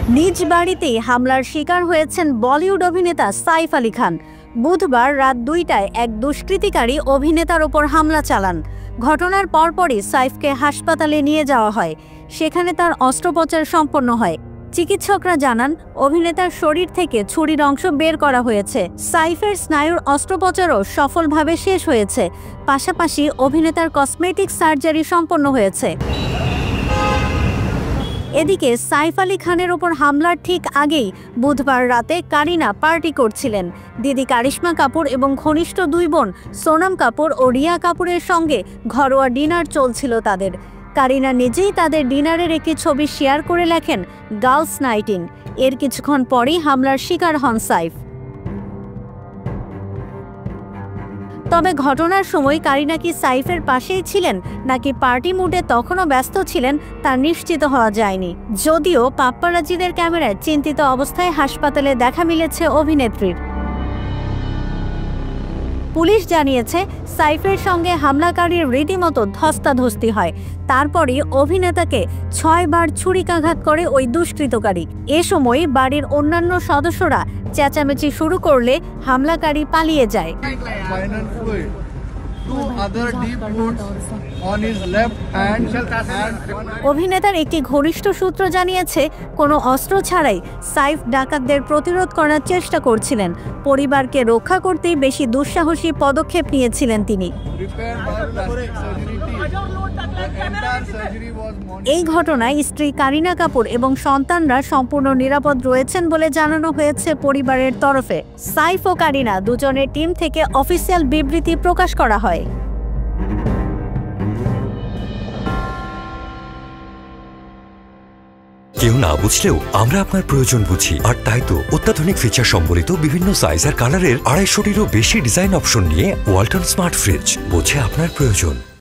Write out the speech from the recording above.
নিজ বাড়িতেই হামলার শিকার হয়েছেন বলিউড অভিনেতা সাইফ আলী খান। বুধবার রাত ২টায় এক দুষ্কৃতিকারী অভিনেতার ওপর হামলা চালান। ঘটনার পরপরই সাইফকে হাসপাতালে নিয়ে যাওয়া হয়। সেখানে তার অস্ত্রোপচার সম্পন্ন হয়। চিকিৎসকরা জানান, অভিনেতার শরীর থেকে ছুরির অংশ বের করা হয়েছে। সাইফের স্নায়ুর অস্ত্রোপচারও সফলভাবে শেষ হয়েছে। পাশাপাশি অভিনেতার কসমেটিক সার্জারি সম্পন্ন হয়েছে। এদিকে সাইফ আলী খানের ওপর হামলার ঠিক আগেই বুধবার রাতে কারিনা পার্টি করছিলেন। দিদি কারিশমা কাপুর এবং ঘনিষ্ঠ দুই বোন সোনাম কাপুর ও রিয়া কাপুরের সঙ্গে ঘরোয়া ডিনার চলছিল তাদের। কারিনা নিজেই তাদের ডিনারের একটি ছবি শেয়ার করে লেখেন, গার্লস নাইটিং। এর কিছুক্ষণ পরেই হামলার শিকার হন সাইফ। তবে ঘটনার সময় কারিনা কি সাইফের পাশেই ছিলেন নাকি পার্টি মুডে তখনও ব্যস্ত ছিলেন তা নিশ্চিত হওয়া যায়নি। যদিও পাপ্পারাজিদের ক্যামেরায় চিন্তিত অবস্থায় হাসপাতালে দেখা মিলেছে অভিনেত্রীর। পুলিশ জানিয়েছে, সাইফের সঙ্গে হামলাকারীর রীতিমতো ধস্তাধস্তি হয়। তারপরই অভিনেতাকে ৬ বার ছুরিকাঘাত করে ওই দুষ্কৃতকারী। এ সময় বাড়ির অন্যান্য সদস্যরা চেঁচামেচি শুরু করলে হামলাকারী পালিয়ে যায়। অভিনেতার একটি ঘনিষ্ঠ সূত্র জানিয়েছে, কোনো অস্ত্র ছাড়াই সাইফ ডাকাতদের প্রতিরোধ করার চেষ্টা করছিলেন। পরিবারকে রক্ষা করতেই বেশি দুঃসাহসী পদক্ষেপ নিয়েছিলেন তিনি। এই ঘটনায় স্ত্রী কারিনা কাপুর এবং সন্তানরা সম্পূর্ণ নিরাপদ রয়েছেন বলে জানানো হয়েছে পরিবারের তরফে। সাইফ ও কারিনা দুজনের টিম থেকে অফিসিয়াল বিবৃতি প্রকাশ করা হয়। কেউ না বুঝলেও আমরা আপনার প্রয়োজন বুঝি, আর তাই তো অত্যাধুনিক ফিচার সম্বলিত বিভিন্ন সাইজ আর কালারের ২৫০টিরও বেশি ডিজাইন অপশন নিয়ে ওয়ালটন স্মার্ট ফ্রিজ বোঝে আপনার প্রয়োজন।